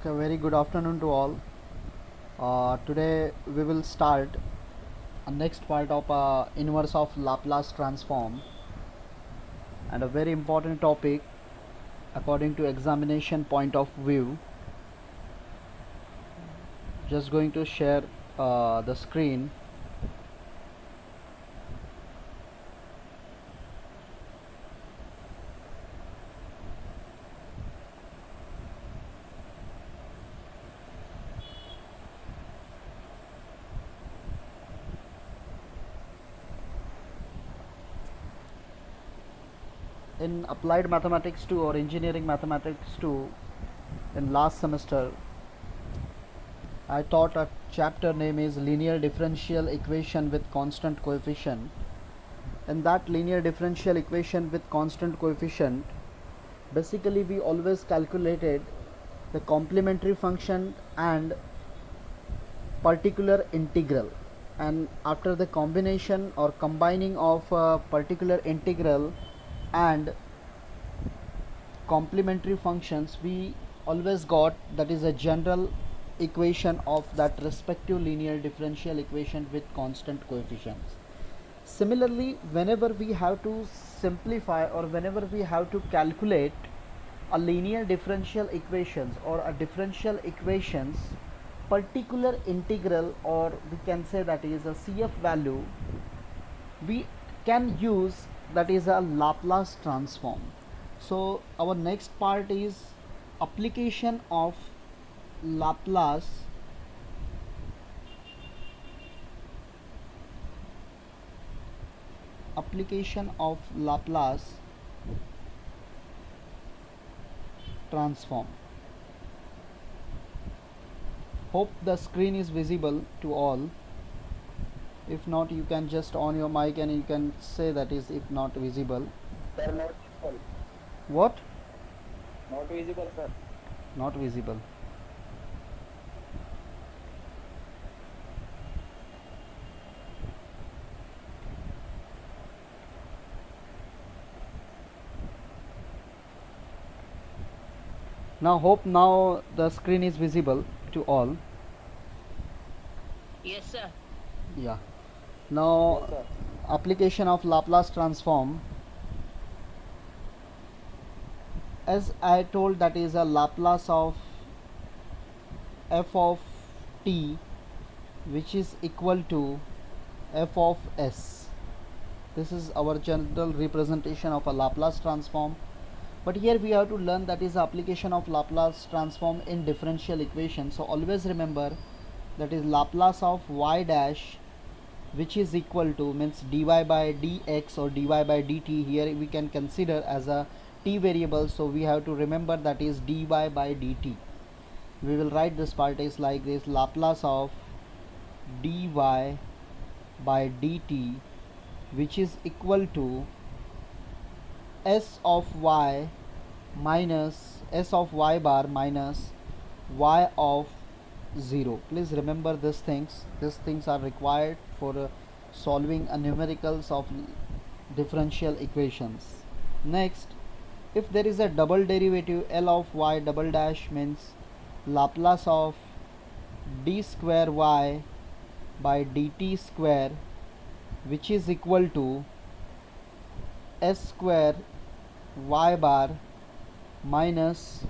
Okay, very good afternoon to all. Today we will start a next part of inverse of Laplace transform, and a very important topic according to examination point of view. Just going to share the screen. In applied mathematics 2 or engineering mathematics 2 in last semester, I taught a chapter name is linear differential equation with constant coefficient. In that linear differential equation with constant coefficient, basically we always calculated the complementary function and particular integral, and after the combination or combining of a particular integral and complementary functions, we always got that is a general equation of that respective linear differential equation with constant coefficients. Similarly, whenever we have to simplify or whenever we have to calculate a linear differential equations or a differential equations particular integral, or we can say that is a CF value, we can use that is a Laplace transform. So our next part is application of Laplace transform. Hope the screen is visible to all. If not, you can just on your mic and you can say that is if not visible. Sir, not visible. What? Not visible, sir. Not visible. Now hope now the screen is visible to all. Yes, sir. Yeah. Now Yes, sir. application of Laplace transform, as I told, that is a Laplace of f of t which is equal to f of s. This is our general representation of a Laplace transform. But here we have to learn that is the application of Laplace transform in differential equation. So always remember that is Laplace of y dash which is equal to means dy by dx or dy by dt. Here we can consider as a t variable, so we have to remember that is dy by dt. We will write this part is like this: Laplace of dy by dt which is equal to s of y minus s of y bar minus y of 0. Please remember these things are required for solving a numericals of differential equations. Next, if there is a double derivative L of y double dash means Laplace of d square y by dt square which is equal to s square y bar minus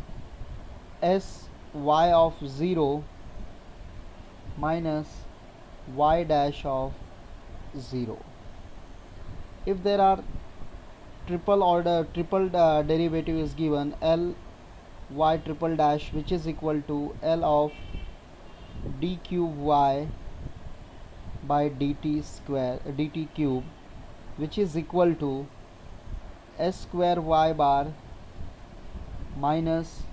s y of 0 minus y dash of 0. If there are triple derivative is given, L y triple dash which is equal to L of d cube y by dt cube which is equal to s square y bar minus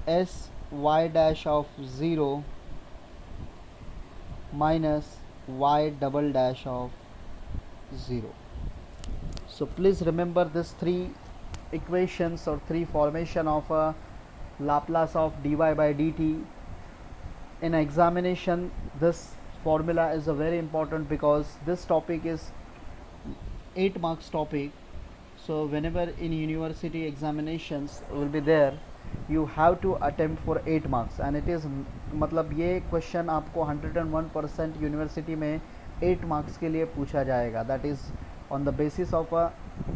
s y dash of 0 minus y double dash of 0. So please remember this three equations or three formation of a Laplace of dy by dt. In examination, this formula is a very important because this topic is 8 marks topic. So whenever in university examinations will be there, you have to attempt for 8 marks and it is मतलब ये question आपको 101% university में 8 marks के लिए पूछा जाएगा. That is on the basis of a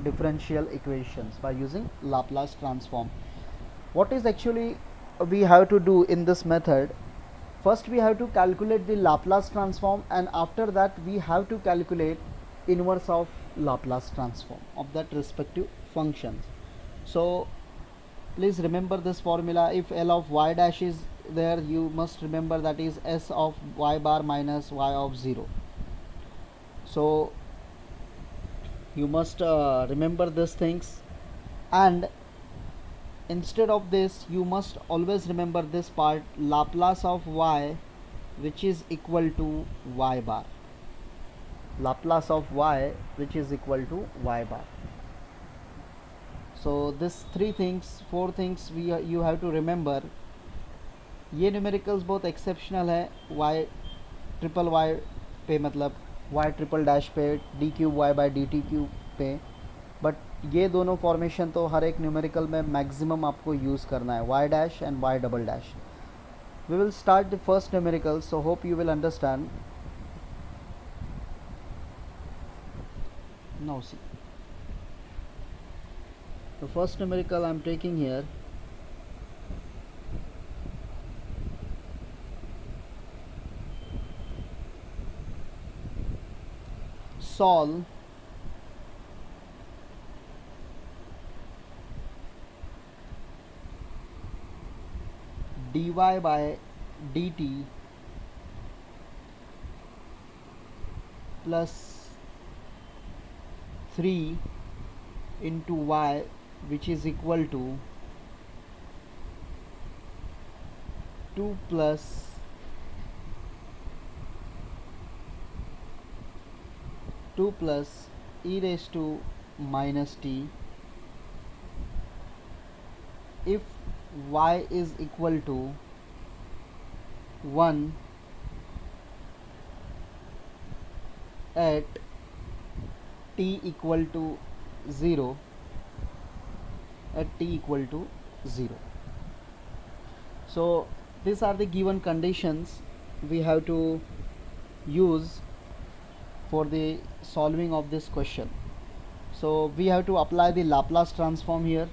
differential equations by using Laplace transform. What is actually we have to do in this method? First we have to calculate the Laplace transform and after that we have to calculate inverse of Laplace transform of that respective functions. So please remember this formula. If L of y dash is there, you must remember that is S of y bar minus y of 0. So you must remember these things, and instead of this you must always remember this part, Laplace of y which is equal to y bar, Laplace of y which is equal to y bar. So this four things you have to remember. ये numericals बहुत exceptional है y triple y पे, मतलब y triple dash पे, d cube y by D t cube पे, but ये दोनों formation तो हर एक न्यूमेरिकल में मैक्सिमम आपको यूज़ करना है, y dash and y double dash. We will start the first numerical, so hope you will understand. Now see the first numerical I am taking here. Solve dy by dt plus 3 into y which is equal to 2 plus 2 plus e raised to minus t if y is equal to 1 at t equal to 0, at t equal to 0. So these are the given conditions we have to use for the solving of this question. So we have to apply the Laplace transform here.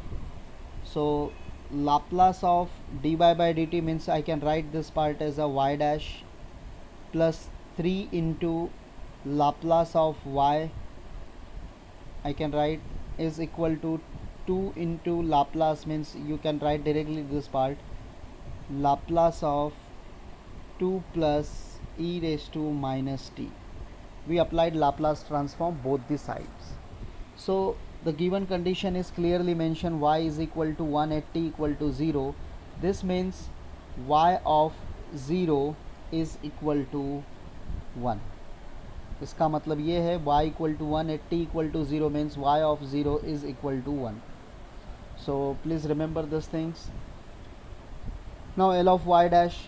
So Laplace of dy by dt means I can write this part as a y dash plus 3 into Laplace of y I can write is equal to 2 into Laplace, means you can write directly this part, Laplace of 2 plus e raised to minus t. We applied Laplace transform both the sides. So the given condition is clearly mentioned, y is equal to 1 at t equal to 0. This means y of 0 is equal to 1. इसका मतलब ये है y equal to 1 at t equal to 0 means y of 0 is equal to 1. So please remember these things. Now L of y dash,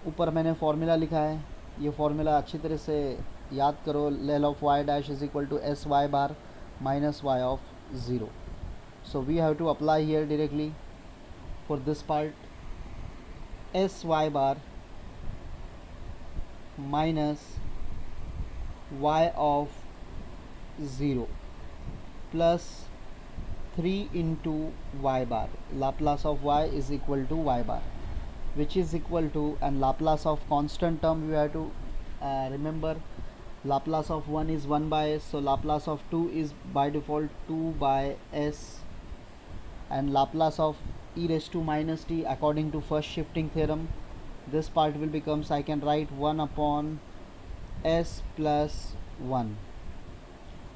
ऊपर मैंने formula लिखा है, ये formula अच्छी तरह से याद करो. L of y dash is equal to s y bar minus y of 0. So we have to apply here directly for this part, s y bar minus y of 0 plus 3 into y bar, Laplace of y is equal to y bar which is equal to, and Laplace of constant term we have to remember, Laplace of 1 is 1 by s, so Laplace of 2 is by default 2 by s, and Laplace of e raised to minus t according to first shifting theorem, this part will becomes, I can write 1 upon s plus 1,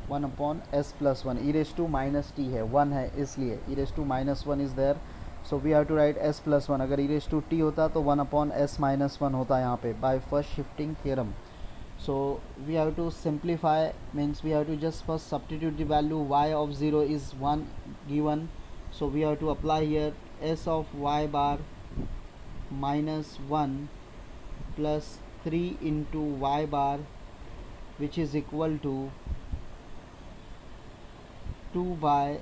1 upon s plus 1, e raised to minus t है, 1 है इसलिए e raised to minus 1 is there, so we have to write s plus 1. अगर e raised to t होता तो 1 upon s minus 1 होता यहाँ पे by first shifting theorem. So we have to simplify, means we have to just first substitute the value, y of 0 is 1 given, so we have to apply here s of y bar minus 1 plus 3 into y bar which is equal to 2 by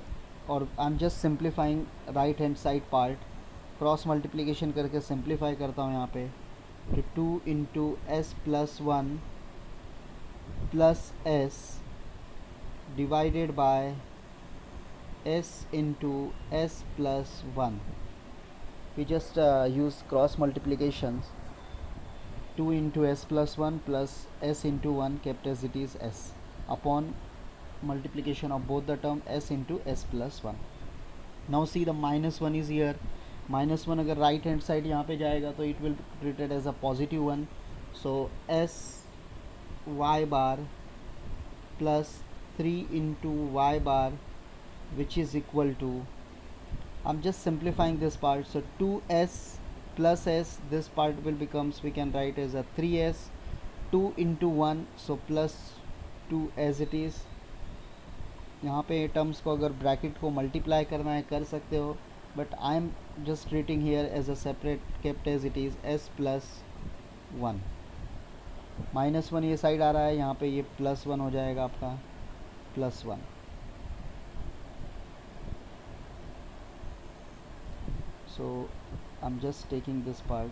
और आई am just simplifying right hand side part, cross multiplication करके simplify करता हूँ यहाँ पे, तो 2 into s plus 1 plus S divided by S into s plus 1. We just use cross multiplications. 2 into s plus 1 plus s into 1 kept as it is s upon multiplication of both the term s into s plus 1. Now see the minus 1 is here. Minus 1 अगर right hand side यहाँ पे जाएगा तो it will be treated as a positive 1. So s y bar plus 3 into y bar, which is equal to, I'm just simplifying this part, so 2s plus s, this part will becomes, we can write as a 3s, 2 into 1, so plus 2 as it is. यहाँ पे terms को अगर bracket को multiply करना है कर सकते हो, but I am just treating here as a separate kept as it is s plus 1. Minus 1 ये साइड आ रहा है, यहाँ पे ये प्लस 1 हो जाएगा आपका plus 1. So I'm just taking this part.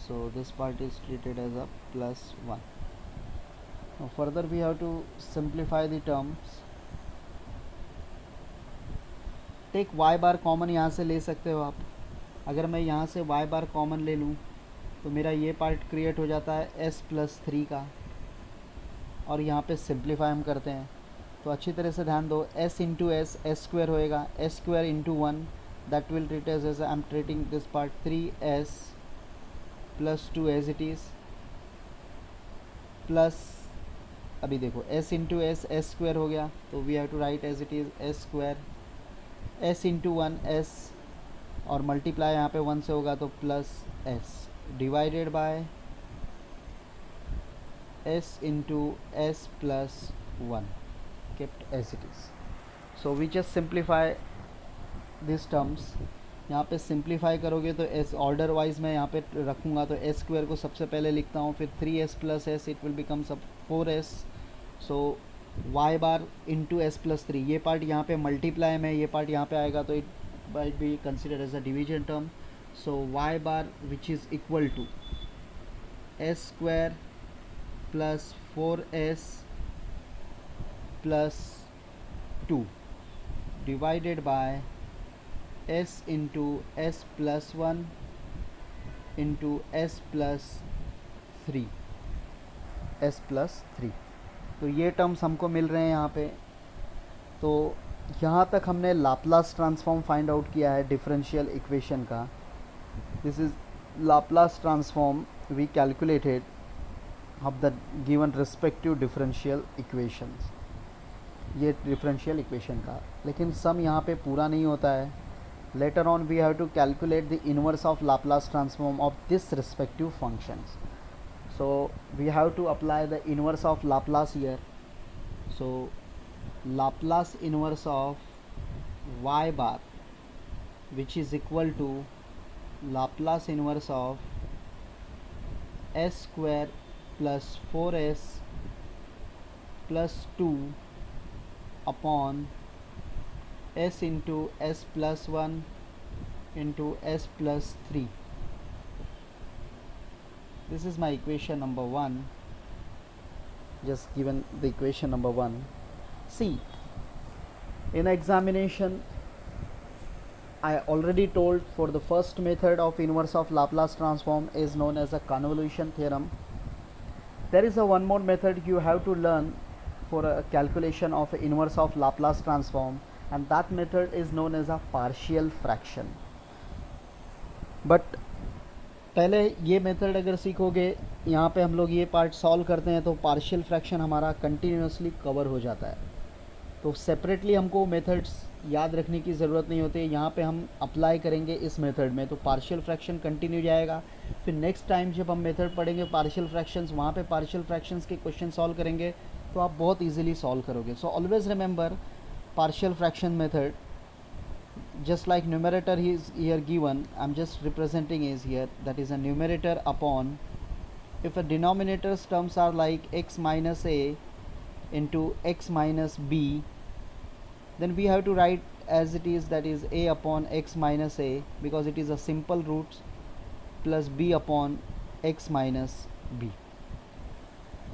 So this part is treated as a plus 1. Now further we have to simplify the terms. Take y bar common यहाँ से ले सकते हो आप. अगर मैं यहाँ से y bar common ले लूँ तो मेरा ये पार्ट क्रिएट हो जाता है s प्लस 3 का, और यहाँ पे सिंप्लीफाई हम करते हैं तो अच्छी तरह से ध्यान दो. s into s s square होएगा, s square into 1, that will treat as I am treating this part 3s plus 2 as it is, plus अभी देखो s into s s square हो गया तो we have to write as it is s square, s into 1 s, और multiply यहाँ पे 1 से होगा तो plus s divided by s into s plus 1 kept as it is. So we just simplify these terms. यहाँ पे simplify करोगे तो s ऑर्डर वाइज मैं यहाँ पे रखूँगा तो s स्क्वायर को सबसे पहले लिखता हूँ, फिर 3s plus S, it will become सब 4s. सो y bar into s plus 3, ये पार्ट यहाँ पे मल्टीप्लाई में, ये पार्ट यहाँ पे आएगा तो it might be considered as a division term. So y bar which is equal to s square plus 4s plus 2 divided by s into s plus 1 into s plus 3, s plus 3. तो ये terms हमको मिल रहे हैं यहाँ पे. तो यहाँ तक हमने लाप्लास ट्रांसफॉर्म फाइंड आउट किया है डिफरेंशियल इक्वेशन का. This is Laplace transform we calculated of the given respective differential equations. ये differential equation का, लेकिन सम यहाँ पे पूरा नहीं होता है. later on we have to calculate the inverse of Laplace transform of this respective functions. So we have to apply the inverse of Laplace here. So Laplace inverse of y bar, which is equal to Laplace inverse of s square plus 4s plus 2 upon s into s plus 1 into s plus 3. This is my equation number 1. Just given the equation number 1. See, in examination I already told for the first method of inverse of Laplace transform is known as a convolution theorem. There is a one more method you have to learn for a calculation of inverse of Laplace transform, and that method is known as a partial fraction. But पहले ये method अगर सीखोगे, यहाँ पे हम लोग ये part solve करते हैं तो पार्शियल फ्रैक्शन हमारा कंटिन्यूसली कवर हो जाता है. तो सेपरेटली हमको मेथड्स याद रखने की ज़रूरत नहीं होती. यहाँ पे हम अप्लाई करेंगे इस मेथड में तो पार्शियल फ्रैक्शन कंटिन्यू जाएगा. फिर नेक्स्ट टाइम जब हम मेथड पढ़ेंगे पार्शियल फ्रैक्शंस, वहाँ पे पार्शियल फ्रैक्शंस के क्वेश्चन सॉल्व करेंगे तो आप बहुत इजीली सॉल्व करोगे. So always remember partial fraction method, just like numerator is here given, I'm just representing is here, that is a numerator upon if the denominator's terms are like x minus a into x minus b, then we have to write as it is, that is a upon x minus a, because it is a simple roots, plus b upon x minus b.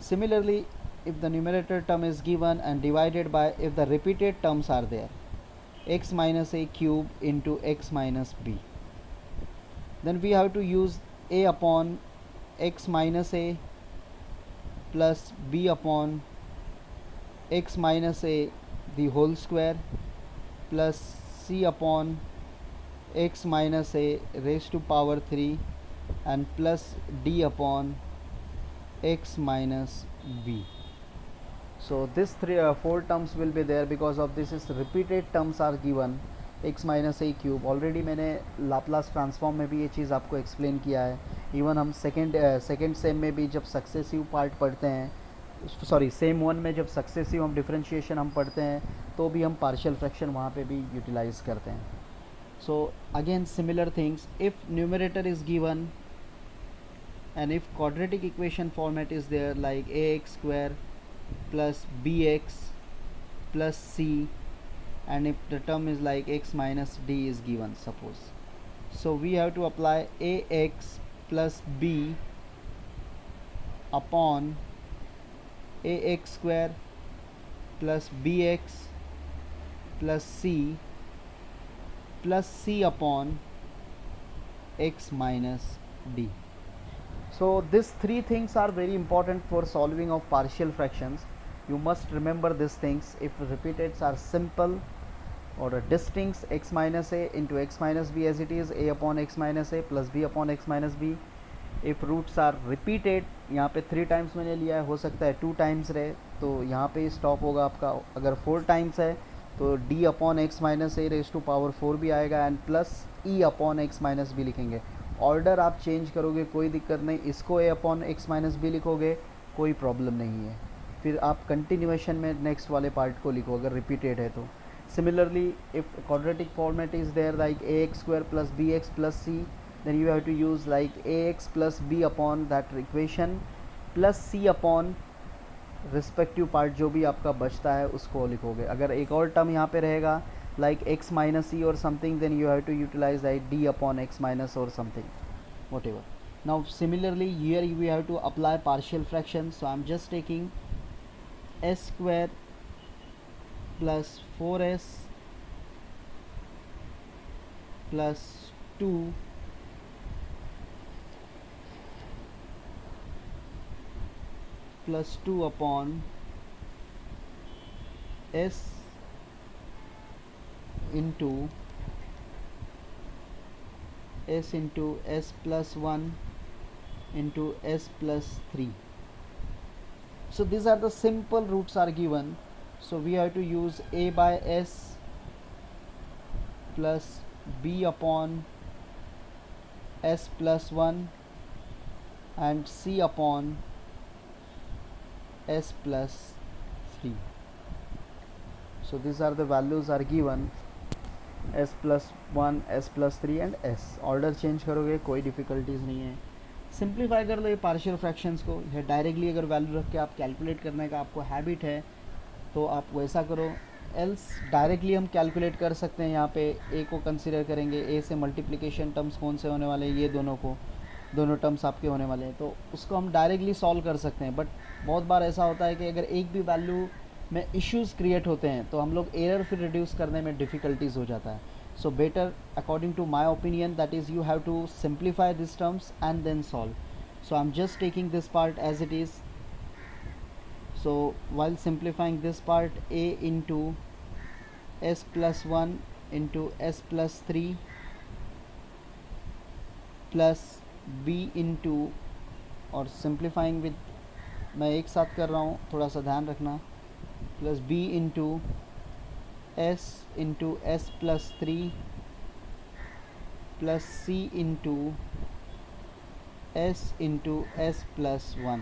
Similarly, if the numerator term is given and divided by, if the repeated terms are there, x minus a cube into x minus b, then we have to use a upon x minus a plus b upon x minus a the whole square plus c upon x minus a raised to power 3 and plus d upon x minus b. So this four terms will be there, because of this is repeated terms are given, x minus A cube. Already मैंने Laplace transform में भी ये चीज़ आपको explain किया है. Even हम second same में भी जब सक्सेसिव पार्ट पढ़ते हैं, सॉरी सेम वन में जब सक्सेसिव हम डिफरेंशिएशन हम पढ़ते हैं, तो भी हम पार्शियल फ्रैक्शन वहाँ पे भी यूटिलाइज करते हैं. So again similar things, if numerator is given and if quadratic equation format is there like ax square plus bx plus c, and if the term is like x minus d is given, suppose, so we have to apply ax plus b upon ax square plus bx plus c plus c upon x minus d. So these three things are very important for solving of partial fractions. You must remember these things. If repeateds are simple or a distinct, x minus a into x minus b as it is, a upon x minus a plus b upon x minus b. If roots are repeated, यहाँ पे 3 times मैंने लिया है, हो सकता है 2 times रहे, तो यहाँ पे स्टॉप होगा आपका. अगर 4 टाइम्स है तो d upon x minus a raise to power 4 भी आएगा and plus e upon x minus b लिखेंगे. ऑर्डर आप चेंज करोगे कोई दिक्कत नहीं, इसको a upon x minus b लिखोगे कोई प्रॉब्लम नहीं है. फिर आप कंटिन्यूएशन में नेक्स्ट वाले पार्ट को लिखो अगर रिपीटेड है तो. Similarly if quadratic format is there like a x square plus B x plus c, then you have to use like a x plus b upon that equation plus c upon respective part जो भी आपका बचता है उसको लिखोगे. अगर एक और टर्म यहाँ पे रहेगा like x minus e or something, then you have to utilize like d upon x minus or something, whatever. Now similarly here we have to apply partial fractions, so I'm just taking s square plus 4s plus 2 plus 2 upon s into s plus 1 into s plus 3. So these are the simple roots are given, so we have to use a by s plus b upon s plus 1 and c upon s plus 3. So these are the values are given, s plus 1 s plus 3 and s. Order change करोगे कोई difficulties नहीं है. Simplify कर लो ये partial fractions को. ये directly अगर value रख के आप कैलकुलेट करने का आपको हैबिट है तो आप वैसा करो, एल्स डायरेक्टली हम कैलकुलेट कर सकते हैं. यहाँ पे a को कंसिडर करेंगे, a से मल्टीप्लिकेशन टर्म्स कौन से होने वाले हैं, ये दोनों टर्म्स आपके होने वाले हैं, तो उसको हम डायरेक्टली सॉल्व कर सकते हैं. बट बहुत बार ऐसा होता है कि अगर एक भी वैल्यू में इश्यूज़ क्रिएट होते हैं तो हम लोग एरर फिर रिड्यूस करने में डिफ़िकल्टीज़ हो जाता है. So better according to my opinion that is you have to simplify this terms and then solve. So I am just taking this part as it is. So while simplifying this part, a into s plus 1 into s plus 3 plus b into, और simplifying with, मैं एक साथ कर रहा हूँ थोड़ा सा ध्यान रखना, plus b into s plus 3 plus c into s plus 1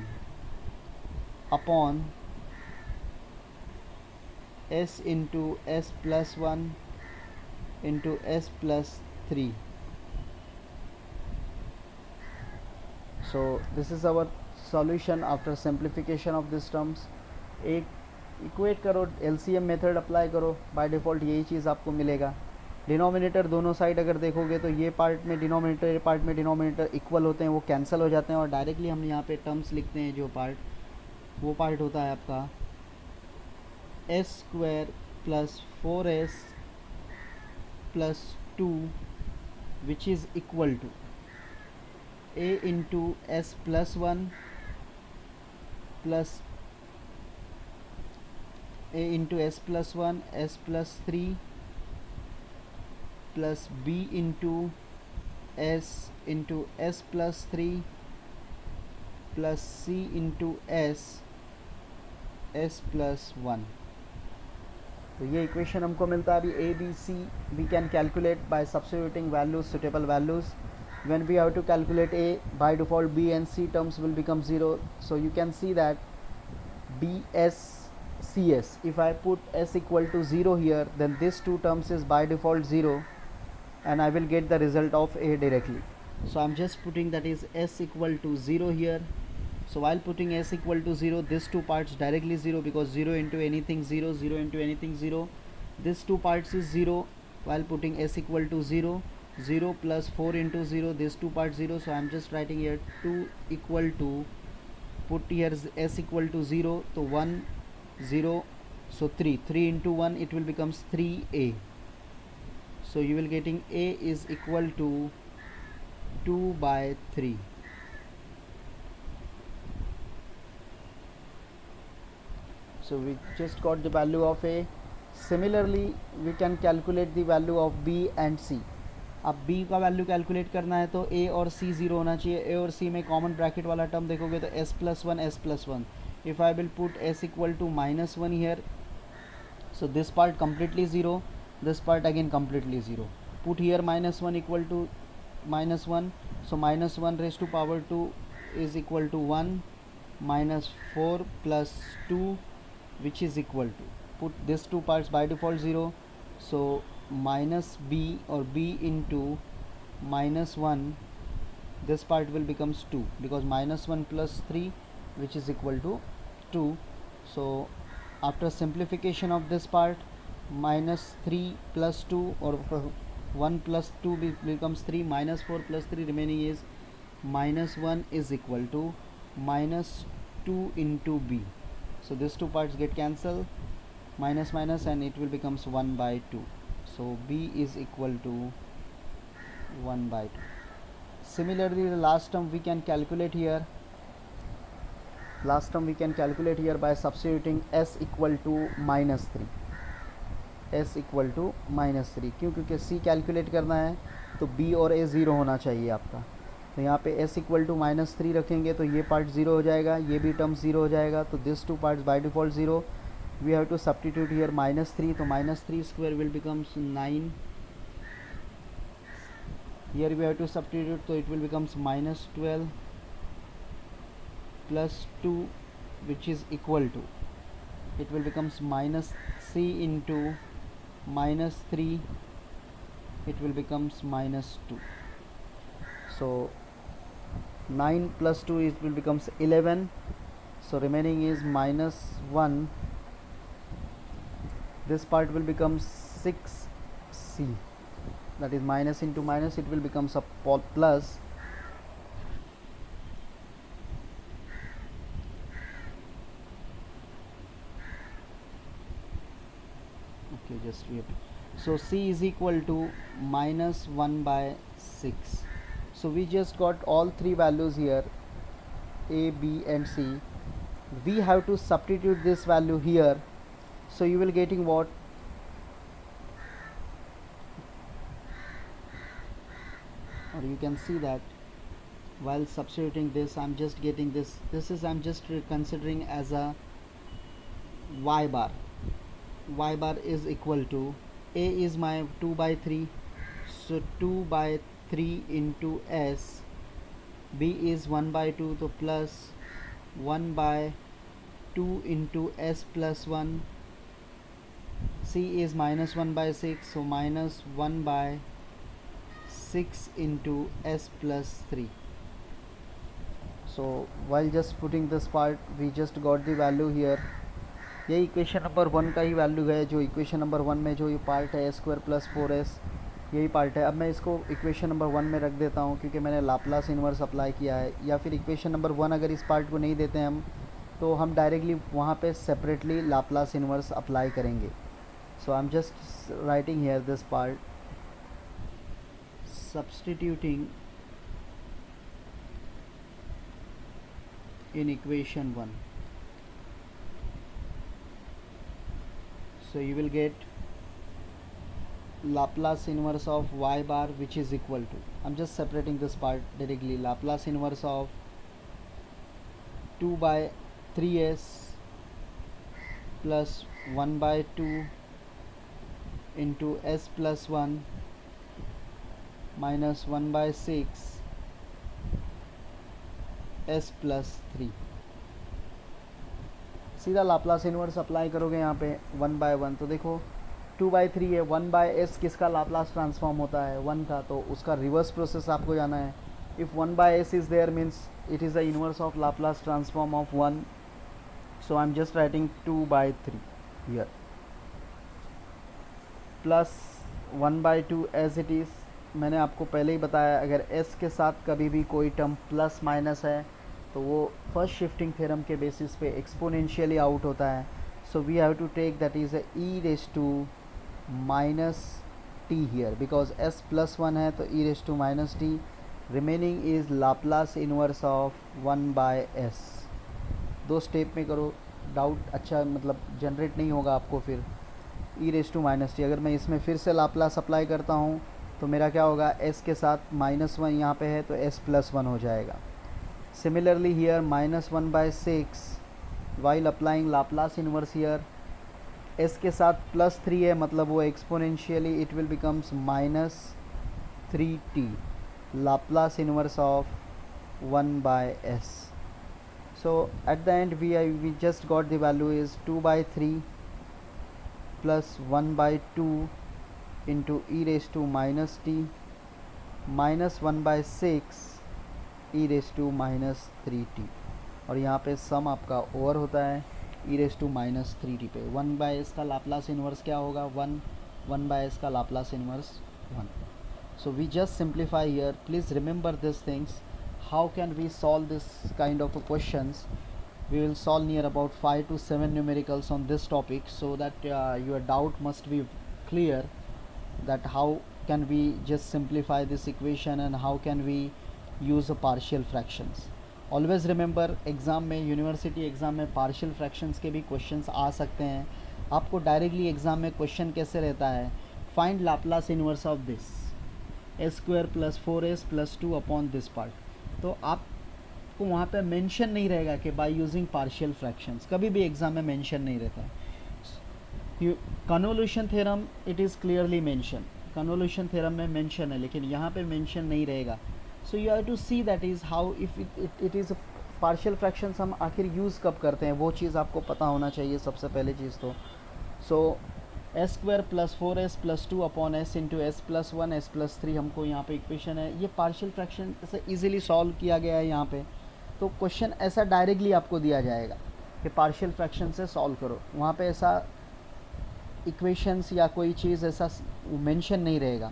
upon s into s plus 1 into s plus 3. So this is our solution after simplification of these terms. एक इक्वेट करो, LCM मेथड अप्लाई करो, by default यही चीज़ आपको मिलेगा. Denominator दोनों side अगर देखोगे तो ये पार्ट में डिनोमिनेटर, ये पार्ट में डिनोमिनेटर इक्वल होते हैं, वो कैंसिल हो जाते हैं और डायरेक्टली हम यहाँ पे टर्म्स लिखते हैं. जो पार्ट, वो पार्ट होता है आपका s² plus 4s plus 2 which is equal to a into s plus 1 plus a into s plus 1 s plus 3 plus b into s plus 3 plus c into s plus 1. तो ये equation हमको मिलता है. अभी a b c we can calculate by substituting values, suitable values. when we have to calculate a, by default b and c terms will become 0. So you can see that bs cs, if I put s equal to 0 here, then this two terms is by default 0 and I will get the result of a directly. So I'm just putting that is s equal to 0 here. So while putting s equal to 0, this two parts directly 0 because 0 into anything 0, 0 into anything 0. This two parts is 0 while putting s equal to 0. 0 plus 4 into 0, this two parts 0. So I am just writing here 2 equal to, put here s equal to 0, so 1 0, so 3 into 1 it will becomes 3a. So you will getting a is equal to 2 by 3. So we just got the value of a. Similarly we can calculate the value of b and c. अब b का value calculate करना है तो a और c zero होना चाहिए. a और c में कॉमन ब्रैकेट वाला टर्म देखोगे तो s plus 1 s plus 1. If I will put s equal to -1 here, so this part completely 0, this part again completely 0. Put here -1 equal to -1, so -1 raised to power 2 is equal to 1, -4 plus 2 which is equal to, put these two parts by default 0, so minus b or b into -1, this part will becomes 2 because -1 plus 3 which is equal to 2. So after simplification of this part, -3 plus 2 or 1 plus 2 becomes 3, -4 plus 3 remaining is -1 is equal to -2 into b. So these two parts get cancelled, minus minus, and it will becomes 1 by 2. So b is equal to 1 by 2. Similarly the last term we can calculate here. Last term we can calculate here by substituting s equal to -3. s equal to -3 क्यों? क्योंकि c calculate करना है तो b और a zero होना चाहिए आपका. तो यहाँ पे s इक्वल टू -3 रखेंगे तो ये पार्ट ज़ीरो हो जाएगा, ये भी टर्म ज़ीरो हो जाएगा. तो this two parts by default zero. We have to substitute here -3, तो -3 square will becomes 9. Here we have to substitute, तो it will becomes -12 plus 2 which is equal to, it will becomes -c into -3, it will becomes -2. So 9 plus 2 it will becomes 11, so remaining is -1. This part will become 6c, that is minus into minus, it will becomes a plus. Okay, just repeat. So c is equal to -1 by 6. So we just got all three values here, a, b and c. We have to substitute this value here, so you will getting what? Or you can see that while substituting this, I'm just getting this. This is, I'm just considering as a y bar. Y bar is equal to, a is my 2 by 3, so 2 by 3 into s. B is 1 by 2, so plus 1 by 2 into s plus 1. C is -1 by 6, so -1 by 6 into s plus 3. So while just putting this part, we just got the value here. ये equation number 1 का ही value है, जो equation number 1 में जो ये part है square plus 4s, यही part है. अब मैं इसको इक्वेशन नंबर 1 में रख देता हूँ क्योंकि मैंने लाप्लास इन्वर्स अप्लाई किया है. या फिर इक्वेशन नंबर 1 अगर इस पार्ट को नहीं देते हैं हम, तो हम डायरेक्टली वहाँ पे सेपरेटली लाप्लास इन्वर्स अप्लाई करेंगे. So I am just writing here this part, substituting in equation 1. So you will get Laplace inverse of y bar, which is equal to, I'm just separating this part directly, Laplace inverse of 2 by 3s plus 1 by 2 into s plus 1 minus 1 by 6 s plus 3. सीधा Laplace inverse apply करोगे यहाँ पे 1 bye 1, तो देखो 2 by 3 है. 1 by S किसका Laplace transform होता है, 1 का, तो उसका रिवर्स प्रोसेस आपको जाना है. If 1 by s is there means it is the inverse of Laplace transform of 1. So I am just writing 2 by 3 here plus 1 by 2 as it is. मैंने आपको पहले ही बताया, अगर s के साथ कभी भी कोई टर्म प्लस माइनस है तो वो फर्स्ट शिफ्टिंग थ्योरम के बेसिस पे एक्सपोनेंशियली आउट होता है. So we have to take that is e raise to minus t here, because s plus 1 है तो e raise to minus t. Remaining is Laplace inverse of 1 by s. 2 step में करो, doubt अच्छा मतलब generate नहीं होगा आपको. फिर e raise to minus t, अगर मैं इसमें फिर से लाप्लास अप्लाई करता हूँ तो मेरा क्या होगा, s के साथ -1 यहाँ पे है तो s प्लस 1 हो जाएगा. Similarly here -1 by 6 while applying Laplace inverse here, s के साथ +3 है मतलब वो exponentially it will becomes -3t Laplace inverse of 1 by s. So at the end we just got the value is 2 by 3 plus 1 by 2 into e raised to minus t minus 1 by 6 e raised to minus 3t. और यहाँ पे सम आपका over होता है e raised to minus 3t पे. 1 by s का Laplace inverse क्या होगा, 1 by s का Laplace inverse 1. So we just simplify here. Please remember these things. How can we solve this kind of questions? We will solve near about 5 to 7 numericals on this topic, so that your doubt must be clear, that how can we just simplify this equation and how can we use a partial fractions. Always remember, exam में, university exam में partial fractions के भी questions आ सकते हैं. आपको directly exam में question कैसे रहता है, find Laplace inverse of this s square plus 4s plus 2 upon this part. तो आपको वहाँ पे मेंशन नहीं रहेगा कि बाय यूजिंग पार्शियल फ्रैक्शंस, कभी भी एग्ज़ाम में मेंशन नहीं रहता है. Convolution theorem it is clearly mention, convolution theorem में मेंशन है, लेकिन यहाँ पे मेंशन नहीं रहेगा. So you have to see that is how if it is partial fractions हम आखिर यूज़ कब करते हैं, वो चीज़ आपको पता होना चाहिए सबसे पहले चीज़ तो. सो s square plus 4s plus 2 upon s into s plus 1 s plus 3 हमको यहाँ पे इक्वेशन है. ये पार्शियल फ्रैक्शन ऐसे ईजिली सॉल्व किया गया है यहाँ पे. तो क्वेश्चन ऐसा डायरेक्टली आपको दिया जाएगा कि पार्शियल फ्रैक्शन से सॉल्व करो, वहाँ पे ऐसा इक्वेशंस या कोई चीज़ ऐसा मेंशन नहीं रहेगा.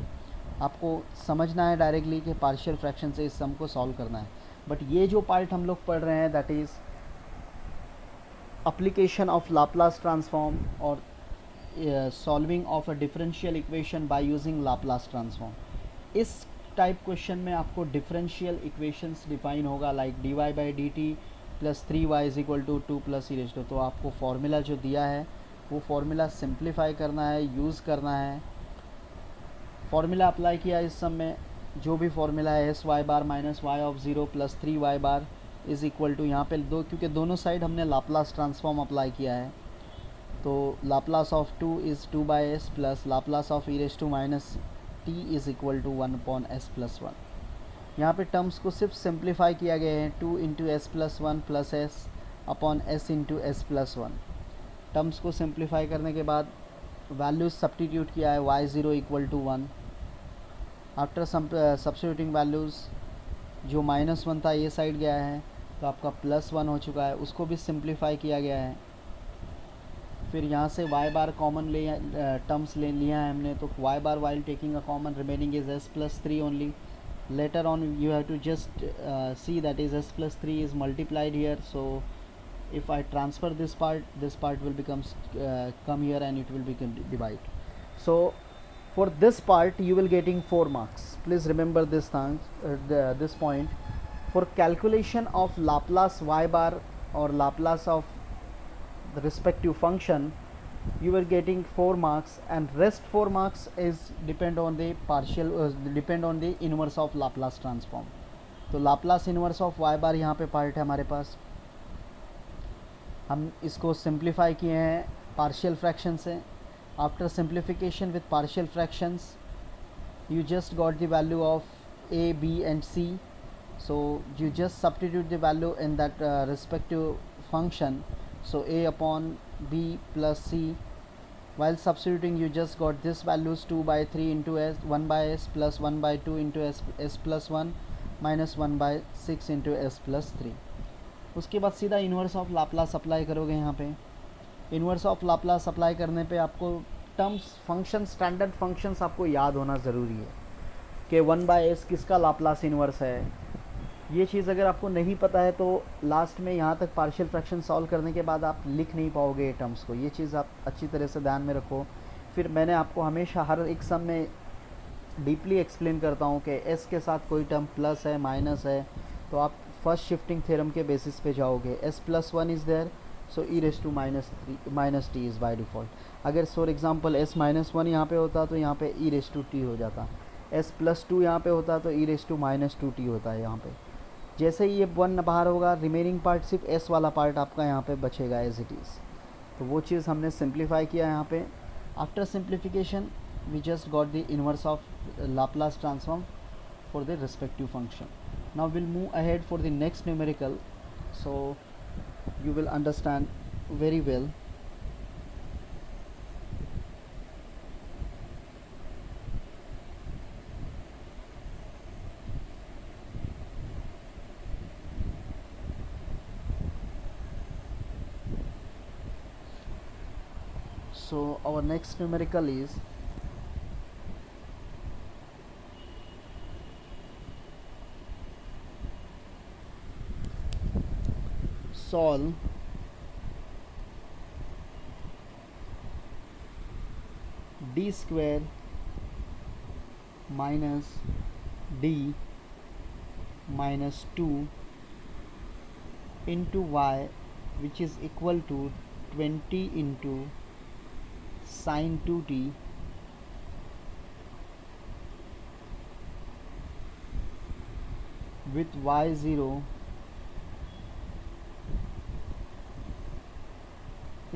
आपको समझना है डायरेक्टली कि पार्शियल फ्रैक्शन से इस सम को सॉल्व करना है. बट ये जो पार्ट हम लोग पढ़ रहे हैं that is application of Laplace transform और solving of a differential equation by using Laplace transform. इस टाइप क्वेश्चन में आपको डिफरेंशियल इक्वेशंस डिफाइन होगा, like dy by D T plus 3y is equal to 2 plus e. तो आपको formula जो दिया है वो फार्मूला सिंप्लीफाई करना है, यूज़ करना है. फार्मूला अप्लाई किया इस सम में, जो भी फार्मूला है s Y bar minus y of 0 plus 3y bar is equal to, यहाँ पे दो, क्योंकि दोनों साइड हमने लाप्लास ट्रांसफॉर्म अप्लाई किया है, तो Laplace of 2 is 2 by s plus Laplace of e raise to minus t is equal to 1 upon s plus 1. यहाँ पे टर्म्स को सिर्फ सिंप्लीफाई किया गया है, 2 into s plus 1 plus s upon s into s plus 1. Terms को simplify करने के बाद वैल्यूज सब्स्टिट्यूट किया है, y0 equal to 1. After substituting values, जो -1 था ये साइड गया है, तो आपका +1 हो चुका है, उसको भी सिंप्लीफाई किया गया है। फिर यहाँ से y बार कॉमन ले टर्म्स ले लिया है हमने, तो y bar while taking a common remaining is s+3 only. Later on you have to just see that is s+3 is multiplied here, so if I transfer this part will becomes come here and it will become divide. So for this part you will getting 4 marks. Please remember this thing, this point. For calculation of Laplace y bar or Laplace of the respective function, you are getting 4 marks, and rest 4 marks is depend on the depend on the inverse of Laplace transform. तो Laplace inverse of y बार यहाँ पे part है हमारे पास. हम इसको simplify किए हैं partial fraction से. After simplification with partial fractions you just got the value of a, b and c, so you just substitute the value in that respective function. So a upon b plus c, while substituting you just got this values 2 by 3 into s, 1 by s plus 1 by 2 into s plus 1 minus 1 by 6 into s plus 3. उसके बाद सीधा inverse of Laplace apply करोगे. यहाँ पे inverse of Laplace apply करने पे आपको terms function standard functions आपको याद होना ज़रूरी है कि 1/s किसका लाप्लास इन्वर्स है. ये चीज़ अगर आपको नहीं पता है तो लास्ट में यहाँ तक पार्शियल फ्रैक्शन सॉल्व करने के बाद आप लिख नहीं पाओगे ये टर्म्स को. ये चीज़ आप अच्छी तरह से ध्यान में रखो. फिर मैंने आपको हमेशा हर एक सम में डीपली एक्सप्लेन करता हूँ कि s के साथ कोई टर्म प्लस है माइनस है तो आप फर्स्ट शिफ्टिंग थ्योरम के बेसिस पे जाओगे. s+1 is there, so e⁻t is by default. अगर फॉर एग्जांपल s-1 यहाँ पे होता तो यहाँ पे e⁻t हो जाता. s+2 यहाँ पे होता तो e⁻2t होता है. यहाँ पे जैसे ही ये 1 बाहर होगा, रिमेनिंग पार्ट सिर्फ s वाला पार्ट आपका यहाँ पे बचेगा एज इट इज़. तो वो चीज़ हमने सिंप्लीफाई किया यहाँ पे. After simplification we just got the inverse of Laplace transform for the respective function. Now we'll move ahead for the next numerical, so you will understand very well. So our next numerical is solve d square minus d minus 2 into y, which is equal to 20 into sin 2t with y0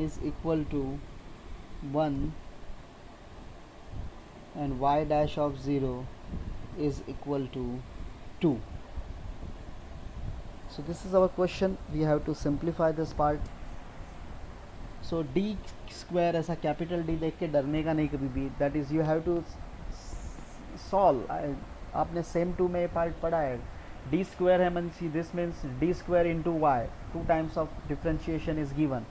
is equal to 1 and y dash of 0 is equal to 2. So this is our question. We have to simplify this part. So d square ऐसा capital D देख के डरने का नहीं कभी भी. That is you have to solve. आपने same 2 में ये पार्ट पढ़ा है. d square है means this means d square into y, 2 times of differentiation is given.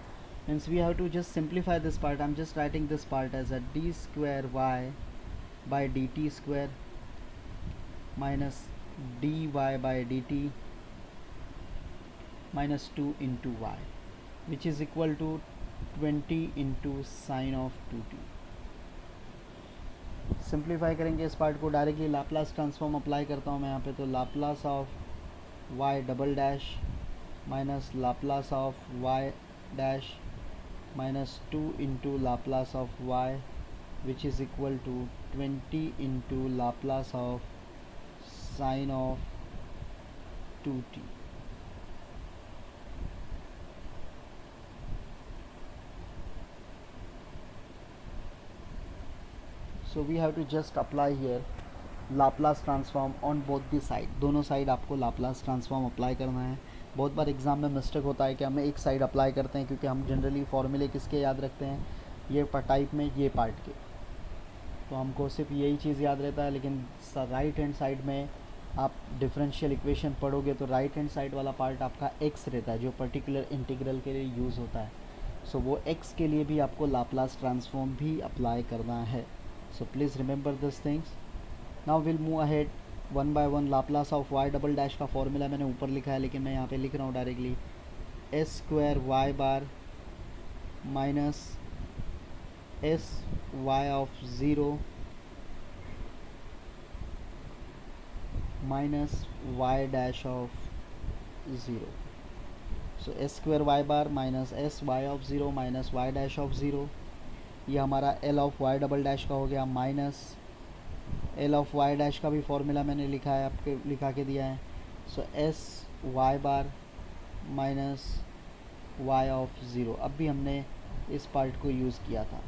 Means we have to just simplify this part. I'm just writing this part as a d square y by dt square minus dy by dt minus 2 into y, which is equal to 20 into sin of 2t. Simplify करेंगे इस part को. Directly Laplace transform apply करता हूँ मैं यहाँ पे. तो Laplace of y double dash minus Laplace of y dash minus 2 into Laplace of y, which is equal to 20 into Laplace of sin of 2t. So we have to just apply here Laplace transform on both the side. दोनों side आपको Laplace transform apply करना है. बहुत बार exam में mistake होता है कि हम एक साइड अप्लाई करते हैं क्योंकि हम जनरली फॉर्मूले किसके याद रखते हैं, ये टाइप में ये पार्ट के. तो हमको सिर्फ यही चीज़ याद रहता है, लेकिन राइट हैंड साइड में आप डिफरेंशियल इक्वेशन पढ़ोगे तो राइट हैंड साइड वाला पार्ट आपका x रहता है जो पर्टिकुलर इंटीग्रल के लिए यूज़ होता है. सो वो x के लिए भी आपको लाप्लास ट्रांसफॉर्म भी अप्लाई करना है. So please remember this things. Now will move ahead one by one. Laplace of y double dash का फॉर्मूला मैंने ऊपर लिखा है लेकिन मैं यहाँ पे लिख रहा हूँ directly. S square Y bar minus S y of zero minus y dash of 0. So s square y bar minus s y of 0 minus y dash of 0. ये हमारा l of y double dash का हो गया minus l of y dash का भी formula मैंने लिखा है आपके लिखा के दिया है. सो s y bar minus y of 0. अब भी हमने इस पार्ट को यूज़ किया था.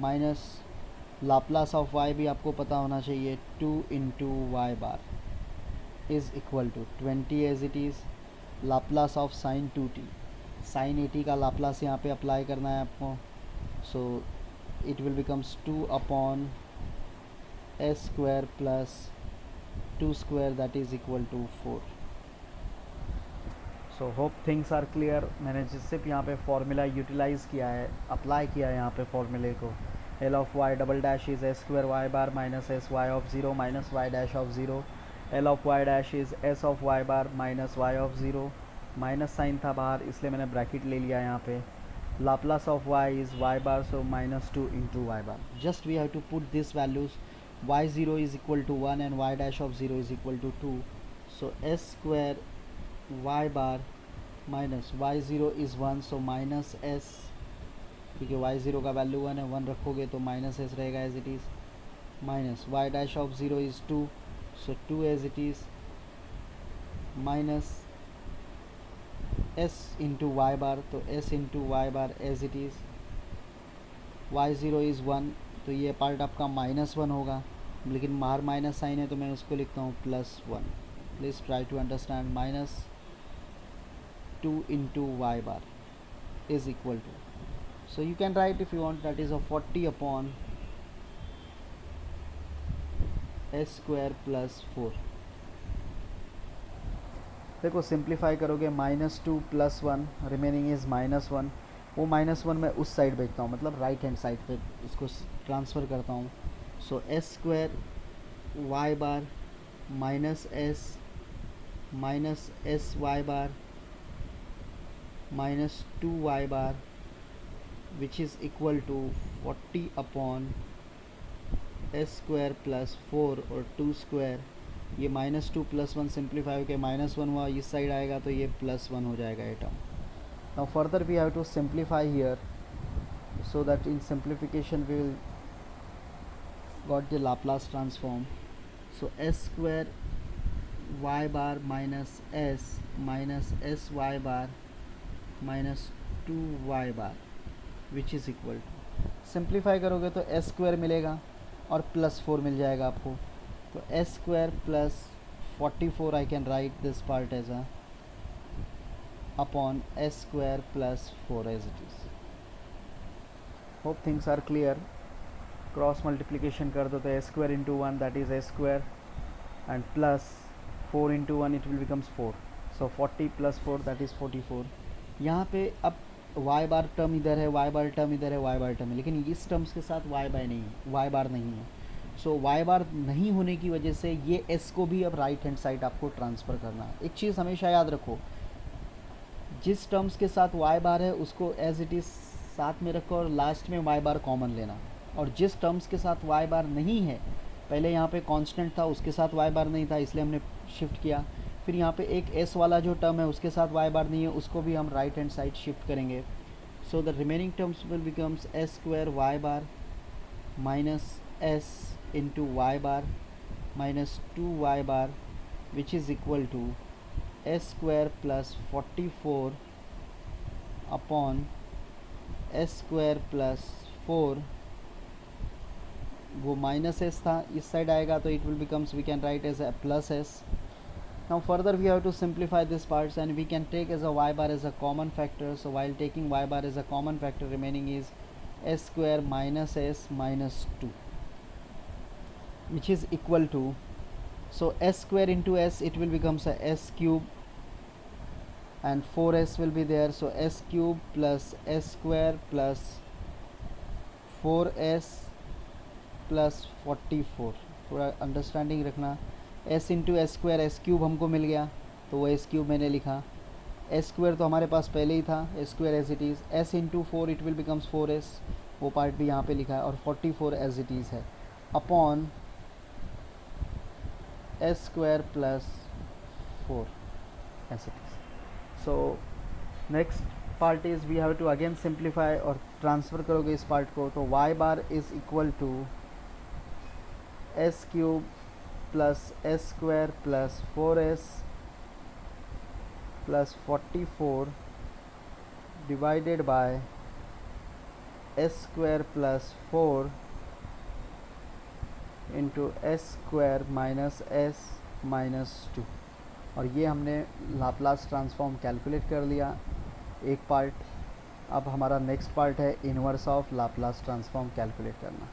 माइनस लाप्लास ऑफ y भी आपको पता होना चाहिए. 2 into Y bar is equal to 20 as it is. Laplace of sine 2t. Sine 80 का लाप्लास यहाँ पे अप्लाई करना है आपको. So it will becomes 2 upon S square plus 2 square that is equal to 4. So hope things are clear. मैंने जिससे भी यहाँ पे फॉर्मूला यूटिलाइज़ किया है अप्लाई किया है यहाँ पे फॉर्मूले को. L of y double dash is s square y bar minus s y of 0 minus y dash of 0. L of y dash is s of y bar minus y of 0. Minus sine था बाहर इसलिए मैंने bracket ले लिया यहाँ पे. Laplace of y is y bar so minus 2 into y bar. Just we have to put these values. y0 is equal to 1 and y dash of 0 is equal to 2. So s square y bar minus y0 is 1 so minus s. ठीक है. y0 का value 1 है. 1 रखोगे तो minus S रहेगा as it is. Minus Y dash of 0 is 2 so 2 as it is minus s into Y bar तो s into Y bar as it is. y0 is 1 तो ये पार्ट आपका -1 होगा लेकिन बाहर माइनस साइन है तो मैं उसको लिखता हूँ +1. Please try to understand. -2 into Y bar is equal to. So you can write if you want that is a 40 upon s square plus 4. देखो सिंप्लीफाई करोगे -2 + 1 रिमेनिंग इज़ -1. वो -1 मैं उस साइड भेजता हूँ मतलब राइट हैंड साइड पे इसको ट्रांसफ़र करता हूँ. So S square Y bar minus S Y bar minus 2 Y bar which is equal to 40 upon s square plus 4 और 2 square. ये -2 + 1 सिंप्लीफाई होकर -1 हुआ. इस साइड आएगा तो ये +1 हो जाएगा ये टर्म. Now further we have to simplify here so that in simplification we will got the Laplace transform. So s square y bar minus s y bar minus 2 y bar which is equal to. Simplify करोगे तो s square मिलेगा और +4 मिल जाएगा आपको. तो s square plus 44 I can write this part as a upon S square plus 4 as it is. Hope things are clear. Cross multiplication कर दो तो s square into 1 that is s square and plus 4 into 1 it will becomes 4. So 40 + 4 that is 44. यहाँ पे अब Y बार term इधर है, Y बार term इधर है, वाई बार टर्म है लेकिन इस टर्म्स के साथ वाई बार नहीं है, वाई बार नहीं है. सो वाई बार नहीं होने की वजह से ये एस को भी अब राइट हैंड साइड आपको ट्रांसफ़र करना है. एक चीज़ हमेशा याद रखो, जिस टर्म्स के साथ वाई बार है उसको एज इट इज़ साथ में रखो और लास्ट में वाई बार कॉमन लेना. और जिस टर्म्स के साथ वाई बार नहीं है, पहले यहाँ पे कांस्टेंट था उसके साथ वाई बार नहीं था इसलिए हमने शिफ्ट किया. फिर यहाँ पे एक एस वाला जो टर्म है उसके साथ वाई बार नहीं है उसको भी हम राइट हैंड साइड शिफ्ट करेंगे. So the remaining terms will becomes s square Y bar minus s into Y bar minus 2 Y bar which is equal to s square plus 44 upon S square plus 4. वो minus s था इस side आएगा तो it will becomes we can write as a plus s. Now further we have to simplify this parts and we can take as a y bar as a common factor. So while taking y bar as a common factor remaining is s square minus s minus 2 which is equal to So s square into s, it will becomes a s cube, and 4s will be there. So s cube plus s square plus 4s plus 44. थोड़ा understanding रखना. s into s square, S cube हमको मिल गया तो वो S cube मैंने लिखा. S square तो हमारे पास पहले ही था, s square as it is. s into 4 it will becomes 4s, वो पार्ट भी यहाँ पे लिखा है. और 44 एज इट इज़ है upon S square plus 4 as it is. So next part is we have to again simplify और transfer करोगे इस पार्ट को. तो y bar is equal to s cube plus S square plus 4s plus 44 divided by s square plus 4 into s square minus S minus 2. और ये हमने Laplace transform calculate कर लिया एक पार्ट. अब हमारा नेक्स्ट पार्ट है inverse of Laplace transform calculate करना.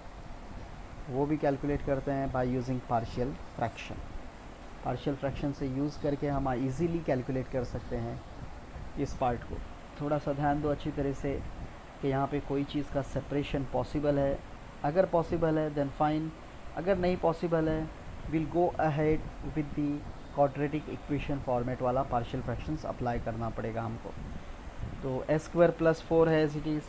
वो भी कैलकुलेट करते हैं bye using partial fraction. Partial fraction से यूज़ करके हम इजीली कैलकुलेट कर सकते हैं इस पार्ट को. थोड़ा सा ध्यान दो अच्छी तरह से कि यहाँ पे कोई चीज़ का सेपरेशन पॉसिबल है. अगर पॉसिबल है देन फाइन, अगर नहीं पॉसिबल है will go ahead with the quadratic equation format वाला पार्शियल फ्रैक्शंस अप्लाई करना पड़ेगा हमको. तो एस स्क्वायर प्लस 4 है एज इट इज़.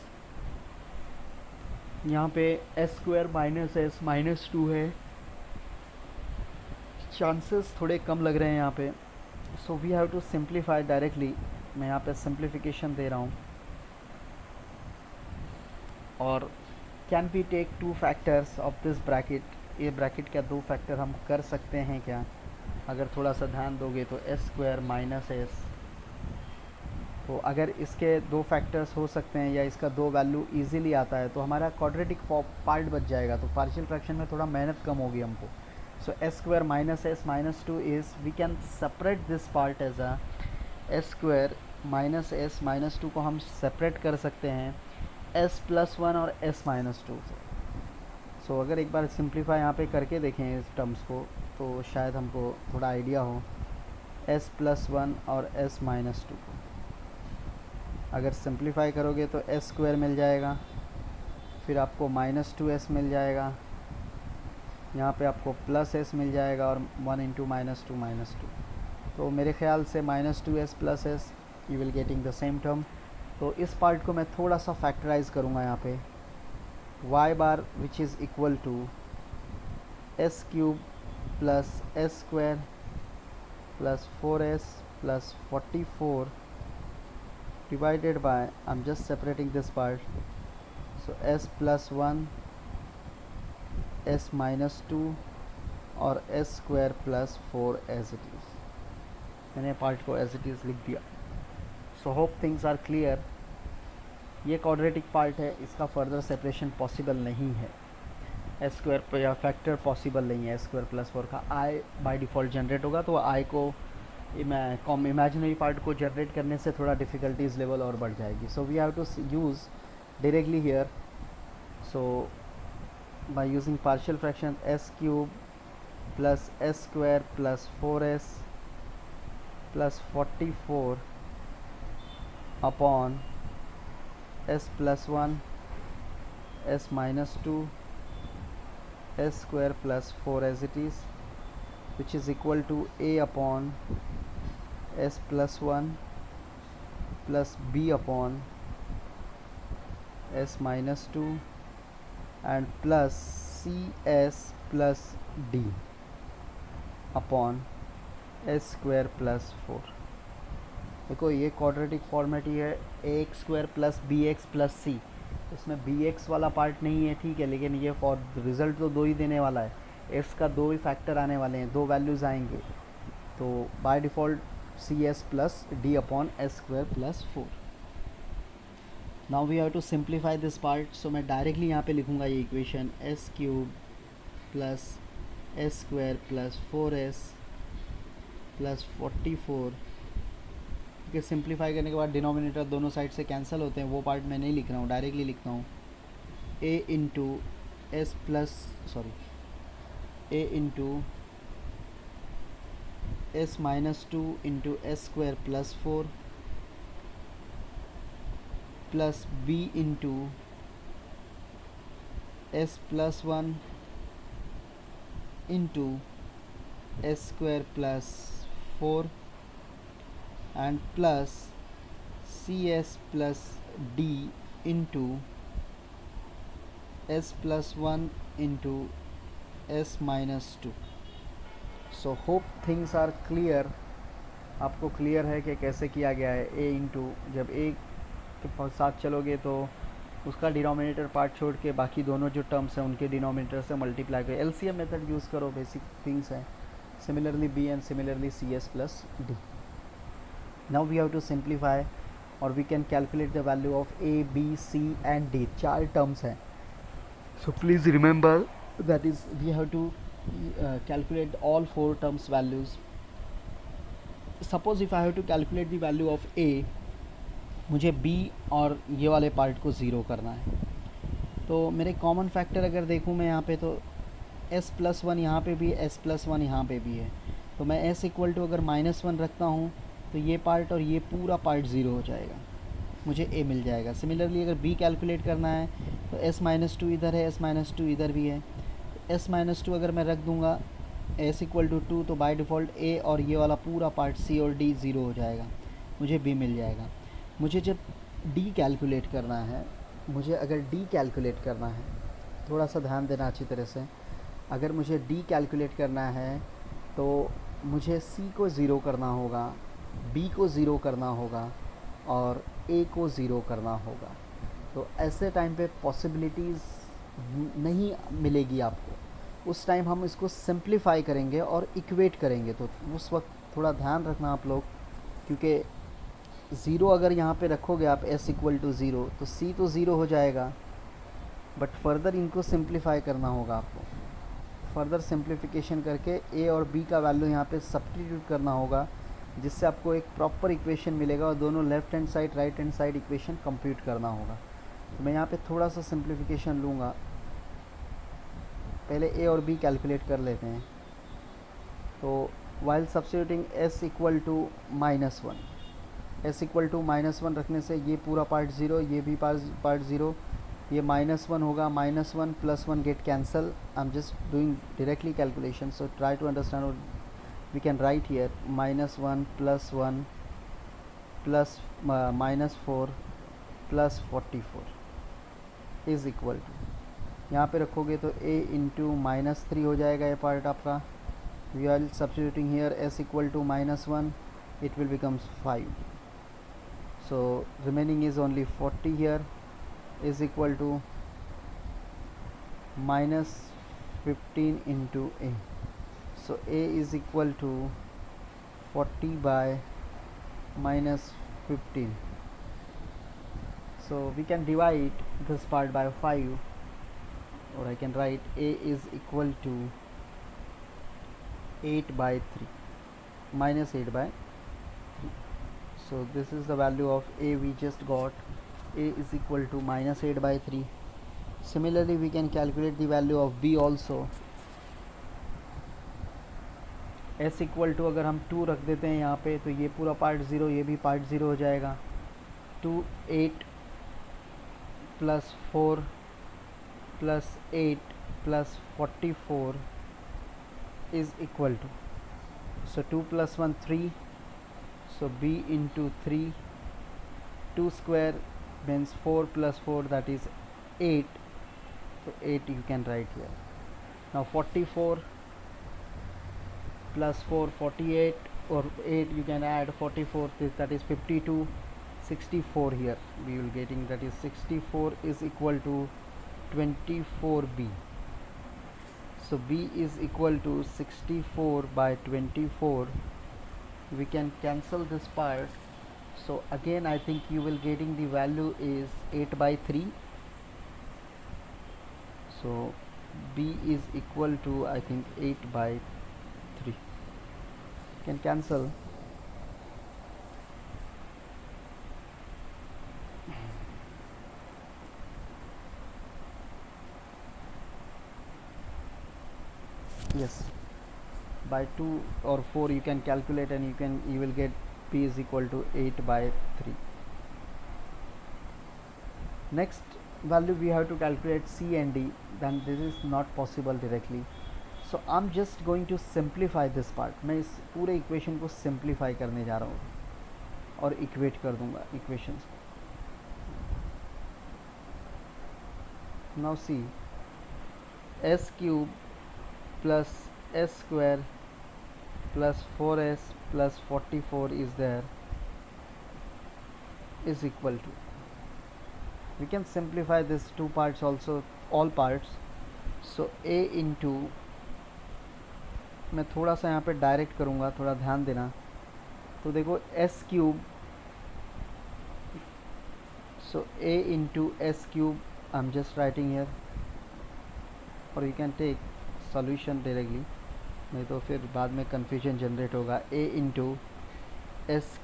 यहाँ पे S square minus S minus 2 है. चांसेस थोड़े कम लग रहे हैं यहाँ पे. So we have to simplify directly. मैं यहाँ पे सिंप्लीफिकेशन दे रहा हूँ. और can we take 2 factors of this bracket. ये ब्रैकेट का 2 फैक्टर हम कर सकते हैं क्या? अगर थोड़ा सा ध्यान दोगे तो एस स्क्वायर माइनस एस, तो अगर इसके 2 फैक्टर्स हो सकते हैं या इसका 2 वैल्यू इजीली आता है तो हमारा क्वाड्रेटिक पार्ट बच जाएगा. तो पार्शियल फ्रैक्शन में थोड़ा मेहनत कम होगी हमको. So S square minus S minus 2 is we can separate this part as a S square minus S minus 2 को हम सेपरेट कर सकते हैं एस प्लस 1 और एस माइनस 2 से. सो अगर एक बार सिंप्लीफाई यहाँ पे करके देखें इस टर्म्स को तो शायद हमको थोड़ा आइडिया हो. एस प्लस 1 और एस माइनस 2 को अगर सिंप्लीफाई करोगे तो एस स्क्वायर मिल जाएगा, फिर आपको माइनस 2s मिल जाएगा, यहाँ पे आपको प्लस s मिल जाएगा और 1 इंटू माइनस 2 माइनस 2. तो मेरे ख्याल से minus 2s plus s you will getting the same term. तो इस पार्ट को मैं थोड़ा सा फैक्टराइज करूँगा यहाँ पे. y bar which is equal to s cube plus S square plus 4s plus 44 divided by, I'm just separating this part, so s plus 1 s minus 2 और s square plus 4 as it is. मैंने part को as it is लिख दिया. so hope things are clear. ये quadratic part है, इसका further separation possible नहीं है. एस स्क्वायर पर या फैक्टर पॉसिबल नहीं है. एस स्क्वायर प्लस 4 का आई बाय डिफ़ॉल्ट जनरेट होगा तो आई को इमेजिनरी पार्ट को जनरेट करने से थोड़ा डिफ़िकल्टीज लेवल और बढ़ जाएगी. So we have to use directly here. So by using partial fraction s cube plus S square plus 4s plus 44 upon s plus 1 s minus 2 s square plus 4 as it is which is equal to a upon s plus 1 plus b upon s minus 2 and plus cs plus d upon s square plus 4. देखो ये quadratic format ही है. A x square plus B x plus C. इसमें B x वाला part नहीं है, ठीक है, लेकिन ये फॉर रिज़ल्ट तो 2 ही देने वाला है. एस का 2 ही फैक्टर आने वाले हैं, 2 वैल्यूज़ आएंगे. तो by default C S plus D upon S square plus 4. Now we have to simplify this part. So मैं डायरेक्टली यहाँ पे लिखूँगा ये equation S cube plus S square plus 4s plus 44. ठीक है, सिंप्लीफाई करने के बाद डिनोमिनेटर दोनों साइड से कैंसिल होते हैं. वो पार्ट मैं नहीं लिख रहा हूँ, डायरेक्टली लिखता हूँ A into s plus A into s minus 2 into s square plus 4 plus b into s plus 1 into s square plus 4 and plus cs plus d into s plus 1 into s minus 2. So hope things are clear. आपको clear है कि कैसे किया गया है. a into जब a के साथ चलोगे तो उसका डिनोमिनेटर पार्ट छोड़ के बाकी दोनों जो टर्म्स हैं उनके डिनोमिनेटर से मल्टीप्लाई करो. एलसीएम मेथड यूज़ करो. बेसिक थिंग्स हैं. Similarly b and similarly cs plus d. Now we have to simplify और we can calculate the value of a b c and d. 4 terms हैं. So please remember that is we have to calculate all 4 terms values. Suppose if I have to calculate the value of a, मुझे b और ये वाले part को zero करना है. तो मेरे कॉमन फैक्टर अगर देखूँ मैं यहाँ पे तो s प्लस 1 यहाँ पे भी है, s प्लस 1 यहाँ पे भी है. तो मैं s इक्वल टू अगर -1 रखता हूँ तो ये पार्ट और ये पूरा पार्ट ज़ीरो हो जाएगा, मुझे a मिल जाएगा. सिमिलरली अगर b कैलकुलेट करना है तो s माइनस 2 इधर है, s माइनस 2 इधर भी है. s माइनस 2 अगर मैं रख दूंगा s इक्वल टू 2 तो बाय डिफ़ॉल्ट a और ये वाला पूरा पार्ट c और d ज़ीरो हो जाएगा, मुझे b मिल जाएगा. मुझे जब d कैलकुलेट करना है, मुझे अगर d कैलकुलेट करना है, थोड़ा सा ध्यान देना अच्छी तरह से. अगर मुझे d कैलकुलेट करना है तो मुझे c को ज़ीरो करना होगा, b को ज़ीरो करना होगा और a को ज़ीरो करना होगा. तो ऐसे टाइम पे पॉसिबिलिटीज़ नहीं मिलेगी आपको. उस टाइम हम इसको सिंप्लीफाई करेंगे और इक्वेट करेंगे. तो उस वक्त थोड़ा ध्यान रखना आप लोग, क्योंकि ज़ीरो अगर यहाँ पे रखोगे आप s इक्वल टू ज़ीरो तो c तो ज़ीरो हो जाएगा, बट फर्दर इनको सिंप्लीफाई करना होगा आपको. फर्दर सिंप्लीफिकेशन करके a और b का वैल्यू यहाँ पे सब्स्टिट्यूट करना होगा, जिससे आपको एक प्रॉपर इक्वेशन मिलेगा और दोनों left hand side right hand side equation compute करना होगा. तो मैं यहाँ पे थोड़ा सा सिंप्लीफिकेशन लूँगा. पहले a और b कैलकुलेट कर लेते हैं. तो while substituting s equal to -1, s equal to -1 रखने से ये पूरा पार्ट ज़ीरो, ये भी पार्ट ज़ीरो, ये -1 होगा. -1 + 1 get cancel. I am just doing directly calculation, so try to understand. We can write here -1 + 1 plus -4 plus 44 is equal to, यहाँ पे रखोगे तो a इंटू -3 हो जाएगा ये पार्ट आपका. We are substituting here s equal to -1, it will becomes 5. So remaining is only 40 here, is equal to -15 into a. So a is equal to 40 by -15. So we can divide this part by 5, or I can write a is equal to 8 by 3, -8 by 3. So this is the value of a we just got. A is equal to -8 by 3. Similarly we can calculate the value of b also. s equal to अगर हम 2 रख देते हैं यहाँ पे तो ये पूरा पार्ट ज़ीरो, ये भी पार्ट ज़ीरो हो जाएगा. 2 8 + 4 + 8 + 44 is equal to, so 2 + 1 3, so b into 3. 2 square means 4 + 4, that is 8, so 8 you can write here. Now 44 plus 4 48, or 8 you can add 44, that is 52. 64 here we will getting, that is 64 is equal to 24b. So b is equal to 64 by 24. We can cancel this part. So again I think you will getting the value is 8 by 3. So b is equal to I think 8 by 3. Can cancel. Yes. by 2 or 4 you can calculate, and you will get p is equal to 8 by 3. Next value we have to calculate c and d. Then this is not possible directly, so I'm just going to simplify this part. मैं इस पूरे equation को simplify करने जा रहा हूँ और equate कर दूंगा इक्वेशंस को. Now c S cube plus S square plus 4s plus 44 is there is equal to, we can simplify this two parts also, all parts. So a into, मैं थोड़ा सा यहाँ पे डायरेक्ट करूँगा, थोड़ा ध्यान देना. तो देखो S cube, so a into s cube I'm just writing here, or you can take solution directly, नहीं तो फिर बाद में कन्फ्यूजन जनरेट होगा. a into S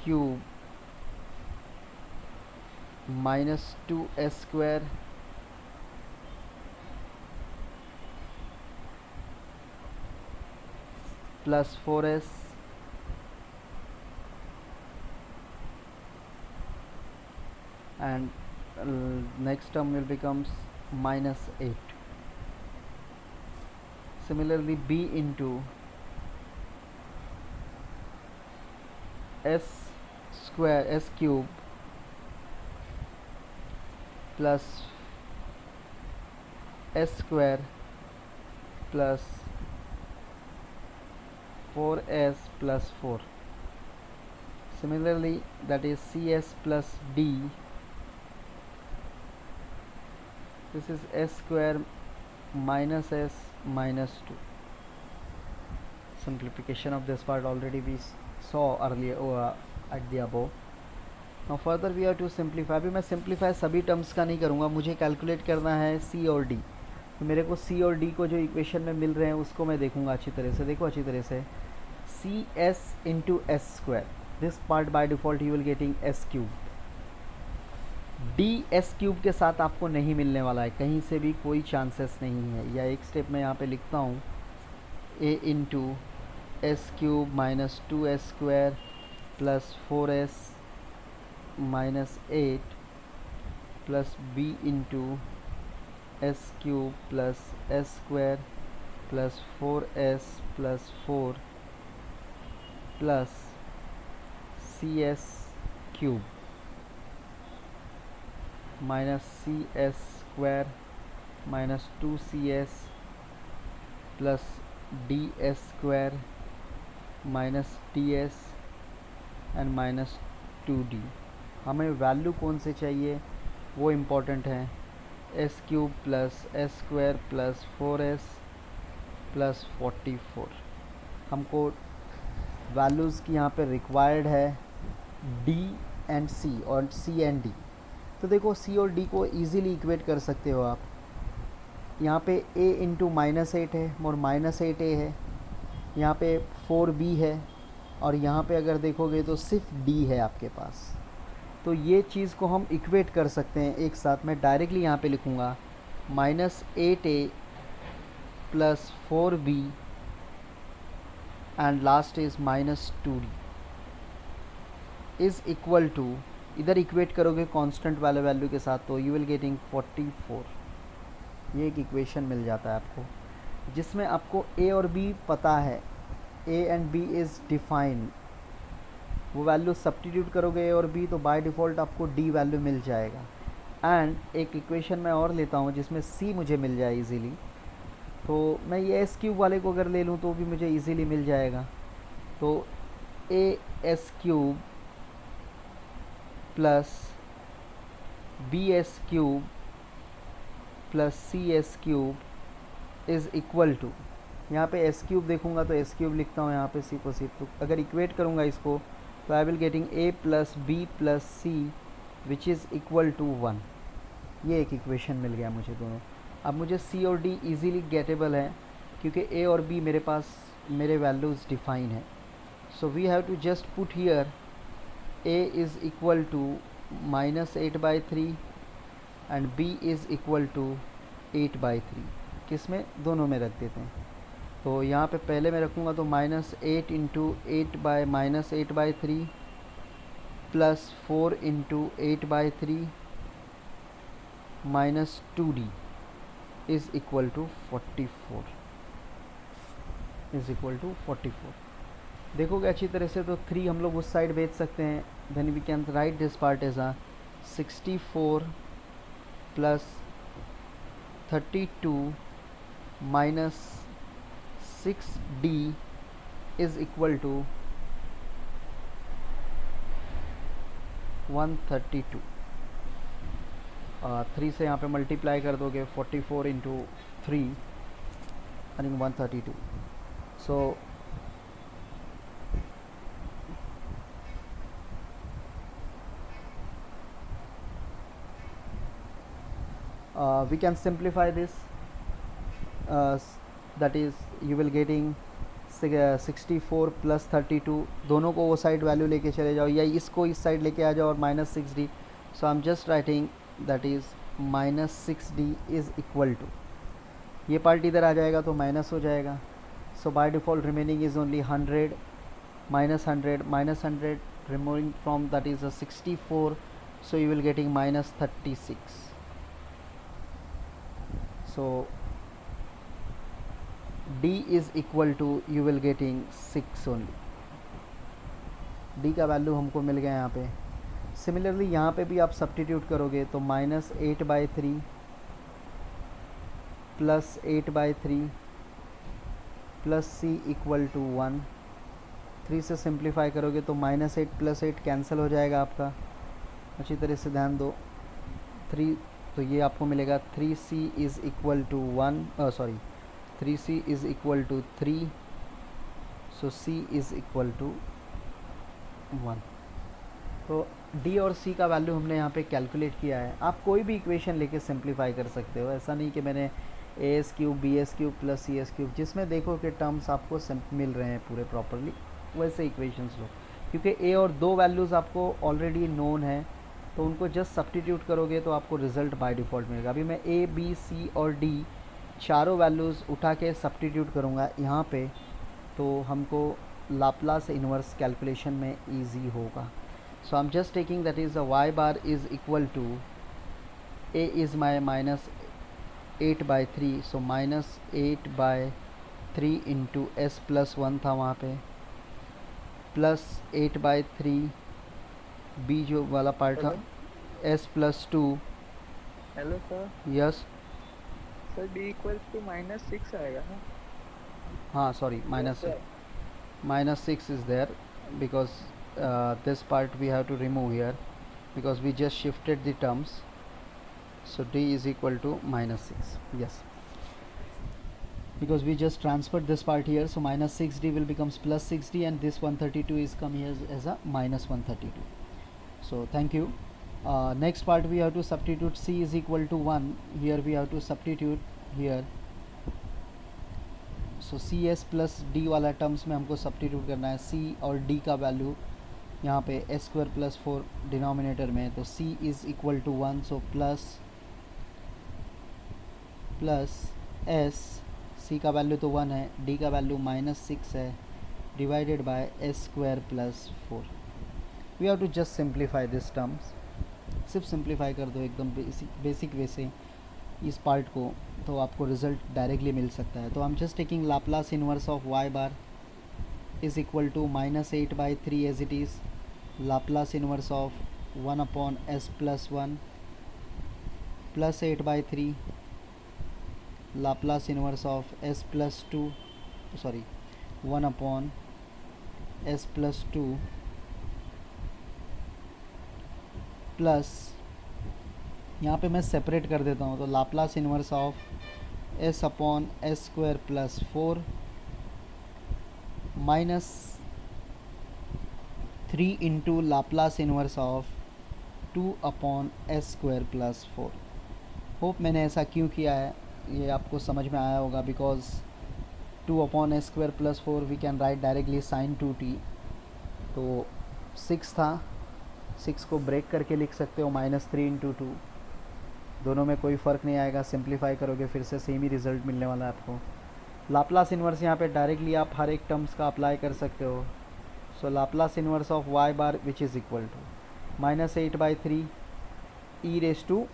cube minus 2s square plus 4s and next term will becomes minus 8. Similarly b into s square s cube plus s square plus 4s plus 4. Similarly that is cs plus d, this is s square minus s minus 2. Simplification of this part already we saw earlier at the above. Now further we have to simplify. अभी मैं simplify सभी terms का नहीं करूँगा, मुझे calculate करना है c और d. तो मेरे को c और d को जो इक्वेशन में मिल रहे हैं उसको मैं देखूँगा अच्छी तरह से. देखो अच्छी तरह से, c s into s square, this part by default you will getting s cube. D s cube के साथ आपको नहीं मिलने वाला है, कहीं से भी कोई चांसेस नहीं है. या एक स्टेप मैं यहाँ पे लिखता हूँ, A into S cube minus 2s square plus 4s minus 8 plus B into S cube plus S square plus 4s plus 4 plus C S cube minus C S square minus 2cs plus D S square minus D S and minus 2d. हमें value कौन से चाहिए वो important है. S cube plus S square plus 4s plus 44. हमको values की यहाँ पे रिक्वायर्ड है d एंड c और c एंड d. तो देखो c और d को इजीली इक्वेट कर सकते हो आप. यहाँ पे a इंटू माइनस 8 है और माइनस 8a है, यहाँ पे 4b है, और यहाँ पे अगर देखोगे तो सिर्फ d है आपके पास. तो ये चीज़ को हम इक्वेट कर सकते हैं एक साथ. मैं डायरेक्टली यहाँ पे लिखूँगा minus 8a plus 4b and last is minus 2d is equal to, इधर इक्वेट करोगे कांस्टेंट वाले वैल्यू के साथ तो यू विल गेटिंग 44. ये एक इक्वेशन मिल जाता है आपको जिसमें आपको a और b पता है, a and b is define. वो वैल्यू सब्स्टिट्यूट करोगे a और b तो बाय डिफ़ॉल्ट आपको d वैल्यू मिल जाएगा. एंड एक इक्वेशन मैं और लेता hूँ जिसमें c मुझे मिल जाए इजीली. तो मैं ये एस क्यूब वाले को अगर ले लूँ तो भी मुझे इजीली मिल जाएगा. तो a s cube plus b s cube plus C S cube is equal to, यहाँ पे एस क्यूब देखूँगा तो एस क्यूब लिखता हूँ यहाँ पे सी को सी. तो अगर इक्वेट करूँगा इसको तो I will getting a plus b plus c which is equal to 1. ये एक इक्वेशन मिल गया मुझे दोनों. अब मुझे सी और डी इजीली गेटेबल है क्योंकि ए और बी मेरे पास मेरे वैल्यूज़ डिफाइन है. So we have to just put here a is equal to minus 8 by 3 and b is equal to 8 by 3. किस में? दोनों में रख देते हैं. तो यहाँ पे पहले मैं रखूँगा तो -8 into 8/-8/3 plus 4 into 8/3 minus 2d is equal to 44 देखोगे अच्छी तरह से तो 3 हम लोग उस साइड भेज सकते हैं. Then we can write this part as 64 plus 32 minus 6d is equal to 132. 3 से यहाँ पे मल्टीप्लाई कर दोगे 44 into 3 I think 132. So we can simplify this, that is you will getting 64 plus 32. दोनों को वो साइड वैल्यू लेके चले जाओ या इसको इस साइड लेके आ जाओ और -6d. So I am just writing that is -6d is equal to, ये पार्ट इधर आ जाएगा तो माइनस हो जाएगा. So by default remaining is only 100 -100 removing from that is 64. So you will getting -36. So d is equal to you will getting 6 only. d का value हमको मिल गया यहाँ पे. सिमिलरली यहाँ पे भी आप सब्स्टिट्यूट करोगे तो -8/3 plus 8/3 plus c equal to 1. 3 से सिंप्लीफाई करोगे तो -8 प्लस 8 कैंसिल हो जाएगा आपका. अच्छी तरह से ध्यान दो. 3 तो ये आपको मिलेगा 3c is equal to 3c is equal to 3. So c is equal to 1. तो d और c का वैल्यू हमने यहाँ पे कैलकुलेट किया है. आप कोई भी इक्वेशन लेके सिंप्लीफाई कर सकते हो. ऐसा नहीं कि मैंने as³ bs³ प्लस cs³ जिसमें देखो कि टर्म्स आपको मिल रहे हैं पूरे प्रॉपरली वैसे इक्वेशंस लो, क्योंकि a और 2 वैल्यूज़ आपको ऑलरेडी नोन है तो उनको जस्ट सब्स्टिट्यूट करोगे तो आपको रिज़ल्ट बाय डिफ़ॉल्ट मिलेगा. अभी मैं a b c और d चारों वैल्यूज़ उठा के सब्स्टिट्यूट करूँगा यहाँ पे तो हमको लाप्लास इन्वर्स कैलकुलेशन में इजी होगा. So I am just taking that is y bar is equal to a is माई -8/3. सो -8/3 इंटू s प्लस 1 था वहाँ पे प्लस 8/3 बी जो वाला पार्ट था s plus 2. Hello sir. Yes sir d equals to -6 आएगा ना? हाँ sorry -6 is there because this part we have to remove here because we just shifted the terms. So d is equal to -6. Yes, because we just transferred this part here, so -6d will becomes +6d and this 132 is come here as a -132. So thank you. Next part we have to substitute c is equal to 1. Here we have to substitute here. So cs plus d वाला terms में हमको substitute करना है. c और d का value यहाँ पे s² plus 4 denominator में, तो c is equal to 1. So plus s, c का वैल्यू तो 1 है, d का वैल्यू -6 है, divided by s² plus 4. We have to just simplify this terms. सिर्फ सिंप्लीफाई कर दो एकदम बेसिक वे से इस पार्ट को, तो आपको रिज़ल्ट डायरेक्टली मिल सकता है. तो I am just taking Laplace inverse of y bar is equal to -8/3 as it is, Laplace inverse of 1/s plus 1 plus 8/3 Laplace inverse of s plus 2 sorry 1/s plus 2 plus यहाँ पे मैं separate कर देता हूँ तो Laplace inverse of s/s² plus 4 minus 3 into Laplace inverse of 2/s² plus 4. Hope मैंने ऐसा क्यों किया है ये आपको समझ में आया होगा. Because 2/s² plus 4 we can write directly sin 2t. तो 6 था, 6 को ब्रेक करके लिख सकते हो -3 इंटू 2. दोनों में कोई फ़र्क नहीं आएगा. सिंप्लीफाई करोगे फिर से सेम ही रिज़ल्ट मिलने वाला है आपको. लाप्लास इन्वर्स यहाँ पे डायरेक्टली आप हर एक टर्म्स का अप्लाई कर सकते हो. So Laplace inverse of Y bar which is equal to -8/3 e raise to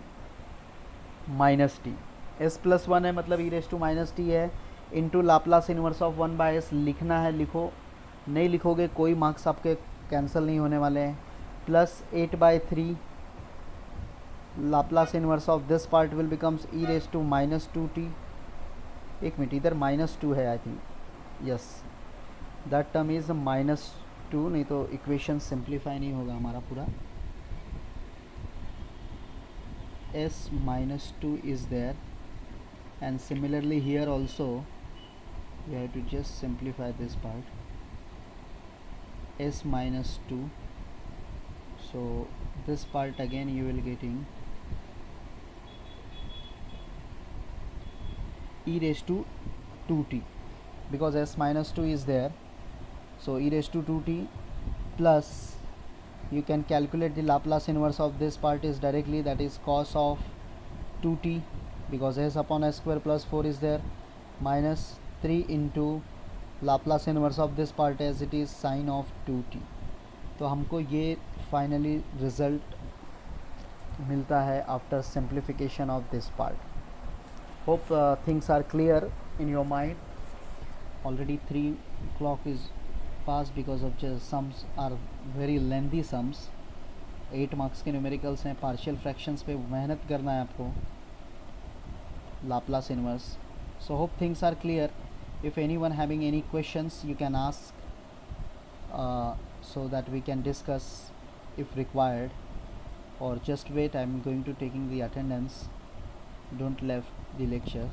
minus T. S plus one है मतलब e raise to minus T है, into Laplace inverse of 1/s लिखना है लिखो, नहीं लिखोगे कोई मार्क्स आपके कैंसिल नहीं होने वाले हैं. Plus 8/3 Laplace inverse of this part will becomes e raise to -2t. एक मिनट, इधर -2 है I think, yes that term is -2, नहीं तो इक्वेशन सिंप्लीफाई नहीं होगा हमारा पूरा. s -2 is there, and similarly here also we have to just simplify this part, s -2. So this part again you will getting e raised to 2t, because s -2 is there, so e raised to 2t plus you can calculate the Laplace inverse of this part is directly, that is cos of 2t, because s upon s square plus 4 is there, minus 3 into Laplace inverse of this part as it is sin of 2t. तो हमको ये finally result मिलता है after simplification of this part. Hope things are clear in your mind. Already 3 o'clock is passed because of just sums are very lengthy sums. 8 marks के numericals हैं, partial fractions पे मेहनत करना है आपको, Laplace inverse. So hope things are clear. If anyone having any questions you can ask, so that we can discuss if required, or just wait, I'm going to taking the attendance, don't left the lecture.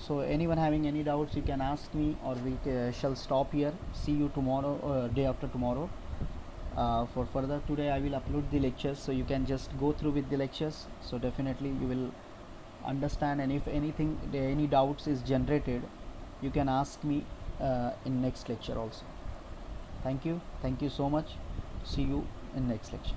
So anyone having any doubts you can ask me, or we shall stop here. See you tomorrow or day after tomorrow for further. Today I will upload the lectures, so you can just go through with the lectures, so definitely you will understand, and if anything, any doubts is generated, you can ask me in next lecture also. Thank you so much. See you in next lecture.